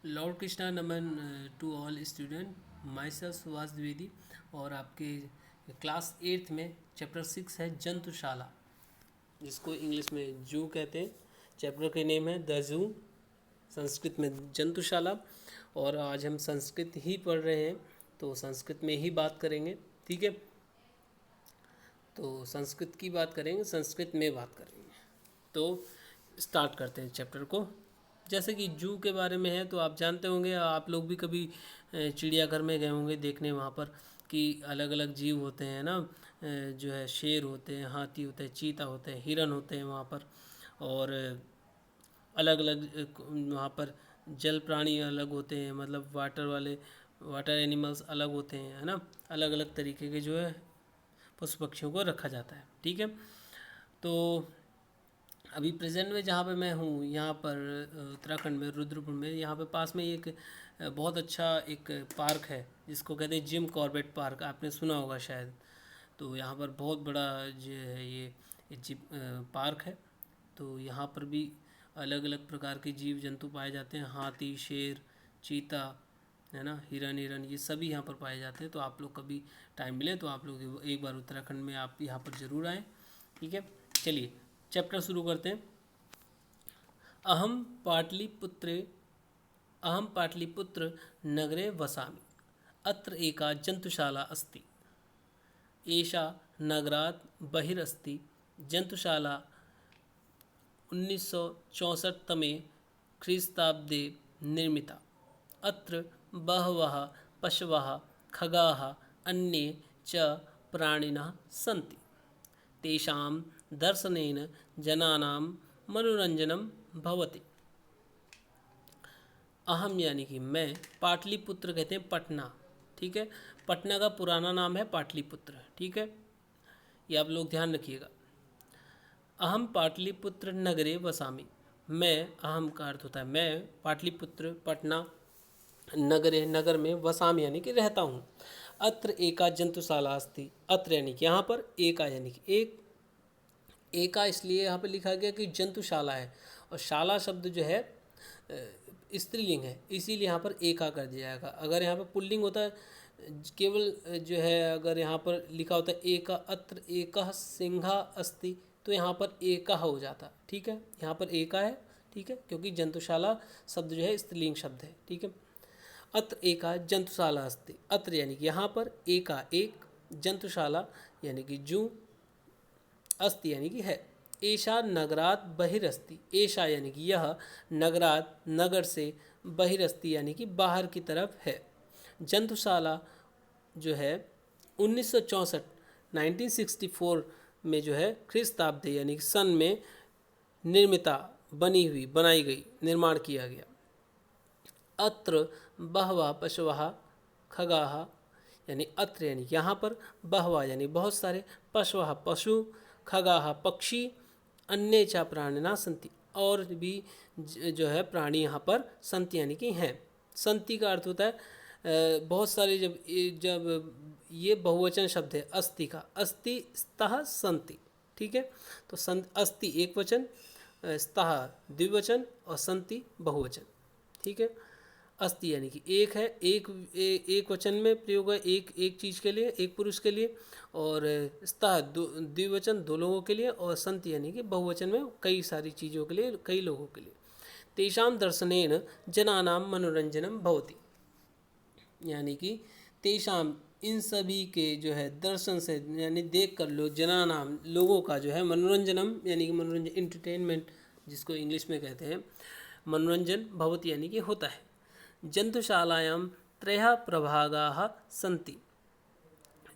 Lord Krishna नमन to all student. Myself Subhash Dwivedi और आपके क्लास 8th में चैप्टर 6 है जंतुशाला, जिसको इंग्लिश में जू कहते हैं। चैप्टर के नेम है द जू, संस्कृत में जंतुशाला। और आज हम संस्कृत ही पढ़ रहे हैं तो संस्कृत में ही बात करेंगे, ठीक है। तो संस्कृत की बात करेंगे, संस्कृत में बात करेंगे। तो स्टार्ट करते हैं चैप्टर को। जैसे कि जू के बारे में है तो आप जानते होंगे, आप लोग भी कभी चिड़ियाघर में गए होंगे देखने, वहाँ पर कि अलग अलग जीव होते हैं ना, जो है शेर होते हैं, हाथी होते हैं, चीता होते हैं, हिरन होते हैं वहाँ पर। और अलग अलग वहाँ पर जल प्राणी अलग होते हैं, मतलब वाटर एनिमल्स अलग होते हैं, है ना। अलग अलग तरीके के जो है पशु पक्षियों को रखा जाता है, ठीक है। तो अभी प्रेजेंट में जहाँ पे मैं हूँ, यहाँ पर उत्तराखंड में रुद्रपुर में, यहाँ पे पास में एक बहुत अच्छा एक पार्क है जिसको कहते हैं जिम कॉर्बेट पार्क, आपने सुना होगा शायद। तो यहाँ पर बहुत बड़ा जो है ये जिम पार्क है। तो यहाँ पर भी अलग अलग प्रकार के जीव जंतु पाए जाते हैं, हाथी, शेर, चीता, है ना, हिरन ये सभी यहाँ पर पाए जाते हैं। तो आप लोग कभी टाइम मिले तो आप लोग एक बार उत्तराखंड में आप यहाँ पर ज़रूर आएँ, ठीक है। चलिए चैप्टर शुरू करते हैं। अहम पाटलिपुत्र नगरे वसामि, अत्र एका जंतुशाला अस्ति। एषा नगरात् बहिरस्ति। जंतुशाला 1964 तमे ख्रीस्ताब्दे निर्मिता। अत्र बहवः पशवः, खगाः, अन्ये च प्राणिनः सन्ति। तेषां दर्शनेन जनानां मनोरंजनम भवति। अहम यानी कि मैं, पाटलिपुत्र कहते हैं पटना, ठीक है। पटना का पुराना नाम है पाटलिपुत्र, ठीक है। ये आप लोग ध्यान रखिएगा। अहम पाटलिपुत्र नगरे वसामि, मैं, अहम का अर्थ होता है मैं, पाटलिपुत्र पटना, नगरे नगर में, वसामि यानी कि रहता हूँ। अत्र एका जंतुशाला अस्ति, अत्र यानी कि यहाँ पर, एका यानी कि एक, एका इसलिए यहाँ पे लिखा गया कि जंतुशाला है, और शाला शब्द जो है स्त्रीलिंग है, इसीलिए यहाँ पर एका कर दिया जाएगा। अगर यहाँ पर पुल्लिंग होता है केवल जो है, अगर यहाँ पर लिखा होता है एका, अत्र एकः सिंहा अस्ति, तो यहाँ पर एका हो जाता, ठीक है। यहाँ पर एका है, ठीक है, क्योंकि जंतुशाला शब्द जो है स्त्रीलिंग शब्द है, ठीक है। अत्र एका जंतुशाला अस्ति, अत्र यानी कि यहाँ पर, एका एक, जंतुशाला यानी कि जू, अस्ति यानी कि है। ऐशा नगरात बहिरस्ति, ऐशा यानी कि यह, नगरात नगर से, बहिरस्ति यानी कि बाहर की तरफ है। जंतुशाला जो है 1964 1964 में जो है ख्रीस्ताब्द यानी कि सन में निर्मिता, बनाई गई, निर्माण किया गया। अत्र बहवा पशवः खगाः, यानी अत्र यानी यहाँ पर, बहवा यानी बहुत सारे, पशवः पशु, खगाः पक्षी, अन्य च प्राणिना संति, और भी जो है प्राणी यहाँ पर संति यानी कि हैं। संति का अर्थ होता है बहुत सारे, जब ये बहुवचन शब्द है अस्ति का, अस्ति स्तः संति, ठीक है। तो अस्ति एक वचन, स्तः द्विवचन और संति बहुवचन, ठीक है। अस्ति यानी कि एक है, एक वचन में प्रयोग है, एक चीज़ के लिए, एक पुरुष के लिए, और स्तः द्विवचन दो लोगों के लिए, और संति यानी कि बहुवचन में कई सारी चीज़ों के लिए, कई लोगों के लिए। तेषां दर्शनेन जनानां मनोरंजनम भवति, यानी कि तेषां इन सभी के जो है दर्शन से, यानी देख कर लो, जनानाम लोगों का जो है, मनोरंजनम यानी कि मनोरंजन, इंटरटेनमेंट जिसको इंग्लिश में कहते हैं, मनोरंजन भवति यानी कि होता है। जंतुशालायां त्रयः प्रभागाः सन्ति।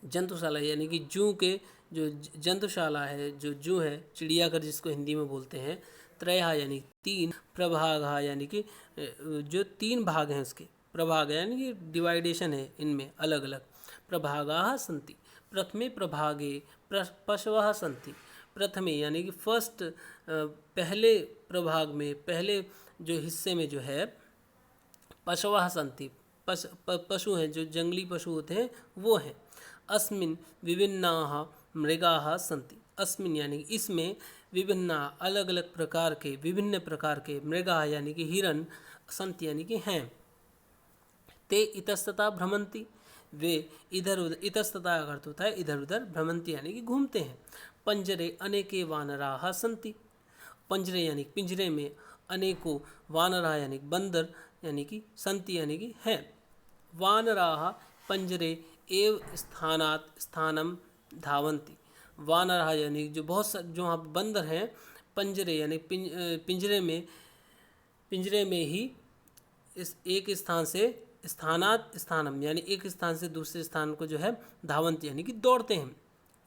जंतुशाला यानी कि जू के जो जंतुशाला है, जो जू है, चिड़ियाघर जिसको हिंदी में बोलते हैं, त्रयः यानी तीन, प्रभागाः यानी कि जो तीन भाग हैं उसके, प्रभाग यानी कि डिवाइडेशन है इनमें अलग अलग। प्रभागाः सन्ति, प्रथमे प्रभागे पशवः सन्ति, प्रथमे यानी कि फर्स्ट, पहले प्रभाग में, पहले जो हिस्से में जो है, पशवः सन्ति, पशु हैं, जो जंगली पशु होते हैं वो हैं। अस्मिन् विभिन्नाः मृगाः सन्ति, अस्मिन् यानी इसमें, विभिन्न अलग अलग प्रकार के विभिन्न प्रकार के मृगा यानी कि हिरण सन्ति यानी कि हैं। ते इतस्ततः भ्रमंती वे इधर उधर, इतस्ततः का अर्थ होता है इधर उधर, भ्रमंती यानी कि घूमते हैं। पंजरे अनेके वानराः सन्ति, पंजरे यानी पिंजरे में, अनेकों वानराः यानी बंदर यानी कि सन्ति यानी कि हैं। वानराः पंजरे एव स्थानात् स्थानम धावन्ति, वानराः यानी जो जो वहाँ पर बंदर हैं, पंजरे यानी पिंजरे में ही इस एक स्थान से स्थानात् स्थानम यानी एक स्थान से दूसरे स्थान को जो है धावन्ति यानी कि दौड़ते हैं।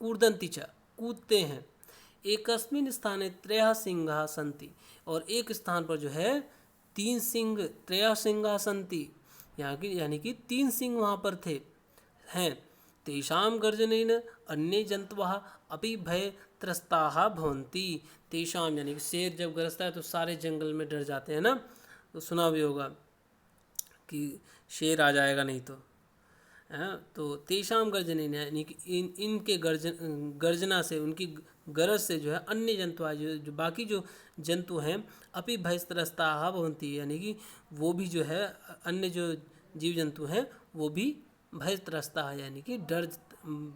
ऊर्दन्ति च कूदते हैं। एकस्मिन् स्थाने त्रयः सिंहाः सन्ति, और एक स्थान पर जो है 3 सिंह, त्रयः सिंहाः सन्ति यानी कि 3 सिंह वहाँ पर थे हैं। तेषां गर्जनेन अन्ये जन्तवः अपि भयत्रस्ताः भवन्ति, तेषां यानी कि शेर जब गरजता है तो सारे जंगल में डर जाते हैं ना, तो सुना भी होगा कि शेर आ जाएगा नहीं तो, हाँ। तो तेषां गर्जनेन यानी कि इनके गर्जना से, उनकी गरज से जो है अन्य जंतु जो बाकी जो जंतु हैं अपि भयत्रस्ताः भवन्ति यानी कि वो भी जो है अन्य जो जीव जंतु हैं वो भी भयत्रस्ताः यानी कि डर,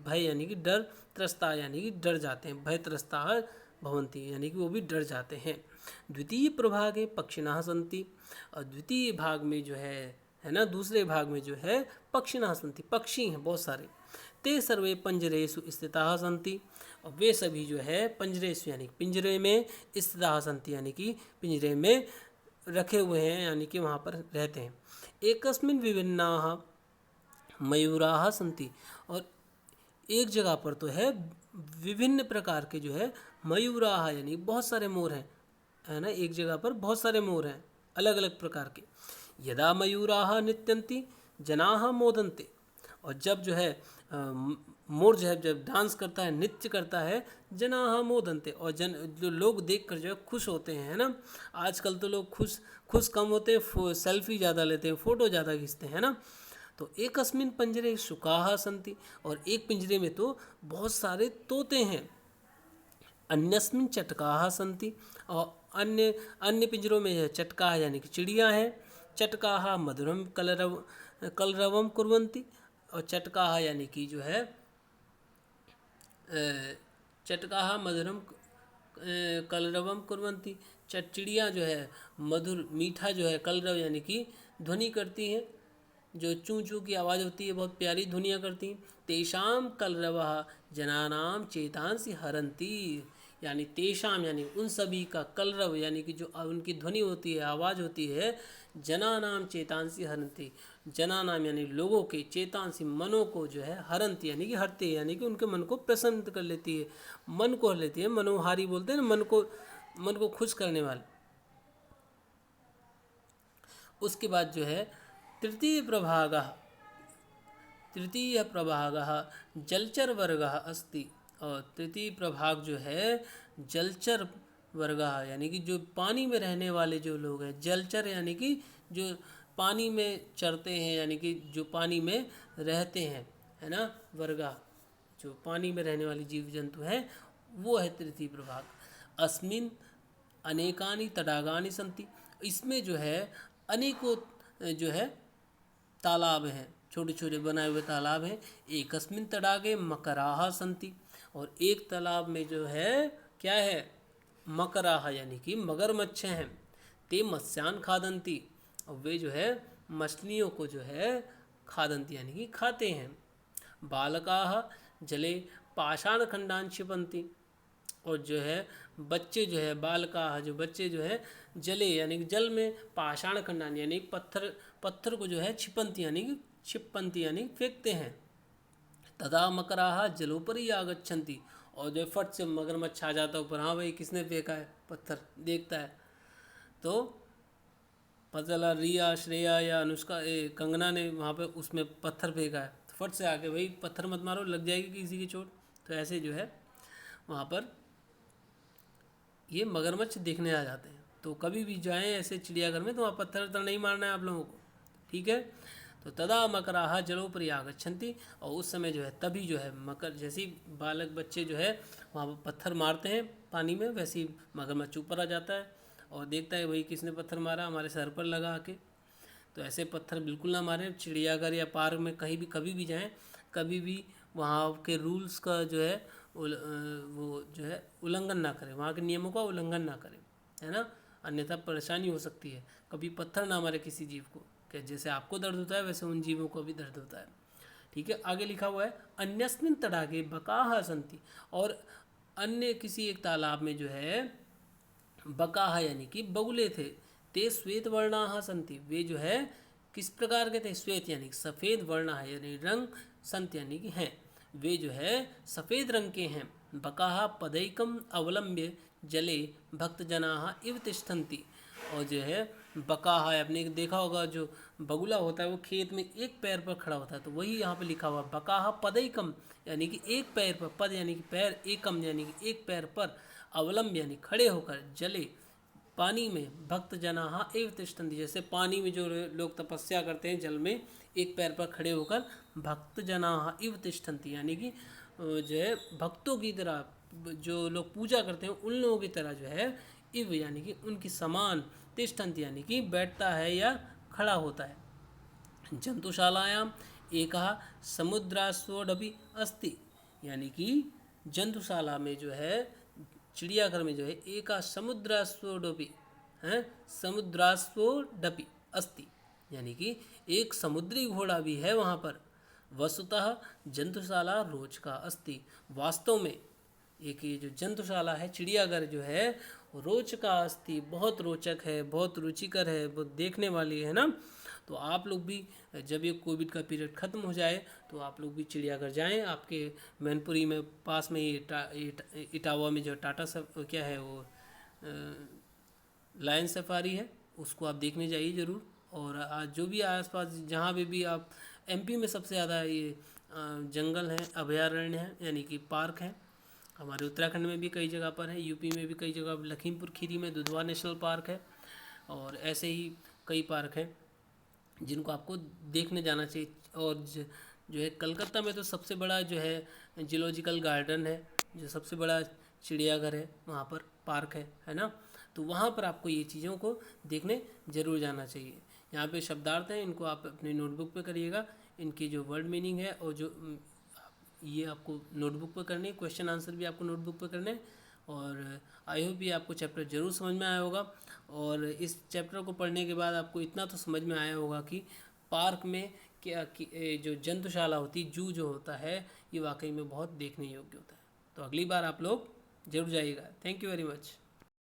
भय यानी कि डर, त्रस्ता यानी कि डर जाते हैं, भयत्रस्ताः भवन्ति यानी कि वो भी डर जाते हैं। द्वितीय प्रभागे पक्षिणः सन्ति, और द्वितीय भाग में जो है ना, दूसरे भाग में जो है पक्षिणः सन्ति, पक्षी हैं बहुत सारे। ते सर्वे पंजरेषु स्थिताः सन्ति, और वे सभी जो है पंजरेषु यानी पिंजरे में, स्थिताः सन्ति यानी कि पिंजरे में रखे हुए हैं यानी कि वहाँ पर रहते हैं। एकस्मिन् विभिन्नाः मयूराः सन्ति, और एक जगह पर तो है विभिन्न प्रकार के जो है मयूराः यानी बहुत सारे मोर हैं, है ना, एक जगह पर बहुत सारे मोर हैं अलग अलग प्रकार के। यदा मयूराः नृत्यन्ति जनाः मोदन्ते, और जब जो है मोर जो है जब डांस करता है, नृत्य करता है, जनाः मोदन्ते, और जो लोग देखकर जो है खुश होते हैं, है ना। आजकल तो लोग खुश कम होते हैं, सेल्फी ज़्यादा लेते हैं, फ़ोटो ज़्यादा खींचते हैं ना। तो एकस्मिन् पंजरे शुकाः सन्ति, और एक पिंजरे में तो बहुत सारे तोते हैं। अन्यस्मिन् चटकाः सन्ति, और अन्य पिंजरों में चटकाः यानी कि चिड़िया हैं। चटकाः मधुरम कलरवम कुर्वन्ति, और चटकाः यानी कि जो है चटकाः मधुरम कलरवम कुर्वन्ति, चिड़िया जो है मधुर मीठा जो है, कलरव यानी कि ध्वनि करती हैं, जो चूँ चूँ की आवाज़ होती है, बहुत प्यारी ध्वनियाँ करती हैं। तेषां कलरवः जनानां चेतांसि हरन्ति, यानी तेषाम यानी उन सभी का, कलरव यानी कि जो उनकी ध्वनि होती है, आवाज़ होती है, जनानाम चेतांसि हरन्ति, जनानाम यानी लोगों के, चेतांसि मनों को जो है, हरन्ति यानी कि हरते यानी कि उनके मन को प्रसन्न कर लेती है, मन को हर लेती है। मनोहारी बोलते हैं ना, मन को खुश करने वाले। उसके बाद जो है तृतीय प्रभागः जलचर वर्गः अस्ति, और तृतीय प्रभाग जो है जलचर वर्गः यानी कि जो पानी में रहने वाले जो लोग हैं, जलचर यानी कि जो पानी में चरते हैं यानी कि जो पानी में रहते हैं, है ना, वर्गः जो पानी में रहने वाले जीव जंतु हैं, वो है तृतीय प्रभाग। अस्मिन् अनेकानि तडागानि सन्ति, इसमें जो है अनेकों जो है तालाब हैं, छोटे छोटे बनाए हुए तालाब हैं। एकस्मिन् तडागे मकराः सन्ति, और एक तालाब में जो है क्या है, मकराः यानी कि मगरमच्छ हैं। ते मत्स्यान् खादन्ति, और वे जो है मछलियों को जो है खादन्ति यानी कि खाते हैं। बालकाः जले पाषाणखण्डान् क्षिपन्ति, और जो है बच्चे जो है, बालकाः जो बच्चे जो है, जले यानी कि जल में, पाषाणखण्डान् यानी पत्थर को जो है क्षिपन्ति यानी फेंकते हैं। तदा मकराः जलोपरि आगच्छन्ति, और जो फट से मगरमच्छ आ जाता है ऊपर, हाँ भाई किसने फेंका है पत्थर, देखता है तो पता चला रिया, श्रेया या अनुष्का, कंगना ने वहाँ पे उसमें पत्थर फेंका है, तो फट से आके भाई पत्थर मत मारो, लग जाएगी किसी की चोट। तो ऐसे जो है वहाँ पर ये मगरमच्छ देखने आ जाते हैं। तो कभी भी जाएं ऐसे चिड़ियाघर में तो वहाँ पत्थर नहीं मारना है आप लोगों को, ठीक है। तो तदा मकराः जलोपरि आगच्छन्ति, और उस समय जो है तभी जो है मकर, जैसे ही बालक बच्चे जो है वहाँ पर पत्थर मारते हैं पानी में, वैसे ही मगरमच्छ ऊपर आ जाता है और देखता है भाई किसने पत्थर मारा, हमारे सर पर लगा आके। तो ऐसे पत्थर बिल्कुल ना मारें। चिड़ियाघर या पार्क में कहीं भी कभी भी जाएं, कभी भी वहाँ के रूल्स का जो है वो जो है उल्लंघन ना करें, वहाँ के नियमों का उल्लंघन ना करें, है ना, अन्यथा परेशानी हो सकती है। कभी पत्थर ना मारे किसी जीव को, कि जैसे आपको दर्द होता है वैसे उन जीवों को भी दर्द होता है। ठीक है, आगे लिखा हुआ है अन्यस्मिन् तडागे बकाः सन्ति, और अन्य किसी एक तालाब में जो है बकाः यानी कि बगुले थे, ते श्वेत वर्णाः सन्ति, वे जो है किस प्रकार के थे, श्वेत यानी कि सफ़ेद, वर्णाः यानी रंग, संत यानी कि हैं, वे जो है सफ़ेद रंग के हैं। बकाः पदैकम अवलंब्य जले भक्तजनाः इव तिष्ठन्ति, और जो है बकाहा है, आपने देखा होगा जो बगुला होता है वो खेत में एक पैर पर खड़ा होता है, तो वही यहाँ पे लिखा हुआ बकाहा पदैकम यानी कि एक पैर पर, पद यानी कि पैर, एकम यानी कि एक पैर पर, अवलंब यानी खड़े होकर, जले पानी में, भक्त जनाहा एव तिष्ठन्ति, जैसे पानी में जो लोग तपस्या करते हैं जल में एक पैर पर खड़े होकर, भक्त जनाहा इव तिष्ठन्ति यानी कि जो है भक्तों की तरह, जो लोग पूजा करते हैं उन लोगों की तरह जो है, इव यानी कि उनकी समान, तिष्ठन्ति यानी कि बैठता है या खड़ा होता है। जंतुशालायाम एकः समुद्रास्वोडपि अस्ति, यानी कि जंतुशाला में जो है, चिड़ियाघर में जो है, एकः समुद्रास्वोडपि है, समुद्रास्वोडपि अस्ति यानी कि एक समुद्री घोड़ा भी है वहाँ पर। वस्तुतः जंतुशाला रोचका अस्ति, वास्तव में एक ये जो जंतुशाला है, चिड़ियाघर जो है, रोचका अस्ति, बहुत रोचक है, बहुत रुचिकर है, बहुत देखने वाली है ना। तो आप लोग भी जब ये कोविड का पीरियड ख़त्म हो जाए तो आप लोग भी चिड़ियाघर जाएं। आपके मैनपुरी में पास में इटावा में जो टाटा सब क्या है वो लायन सफारी है, उसको आप देखने जाइए ज़रूर। और आज जो भी आसपास जहाँ भी आप, एमपी में सबसे ज़्यादा ये जंगल हैं, अभयारण्य हैं यानी कि पार्क हैं। हमारे उत्तराखंड में भी कई जगह पर है, यूपी में भी कई जगह, लखीमपुर खीरी में दुधवा नेशनल पार्क है, और ऐसे ही कई पार्क हैं जिनको आपको देखने जाना चाहिए। और जो है कलकत्ता में तो सबसे बड़ा जो है जूलॉजिकल गार्डन है, जो सबसे बड़ा चिड़ियाघर है, वहाँ पर पार्क है ना। तो वहाँ पर आपको ये चीज़ों को देखने ज़रूर जाना चाहिए। यहाँ पे शब्दार्थ हैं, इनको आप अपनी नोटबुक पे करिएगा, इनकी जो वर्ड मीनिंग है और जो ये आपको नोटबुक पर करने, क्वेश्चन आंसर भी आपको नोटबुक पर करने। और आई होप ये आपको चैप्टर ज़रूर समझ में आया होगा। और इस चैप्टर को पढ़ने के बाद आपको इतना तो समझ में आया होगा कि पार्क में क्या जो जंतुशाला होती, जू जो होता है, ये वाकई में बहुत देखने योग्य होता है। तो अगली बार आप लोग ज़रूर जाइएगा। Thank you very much.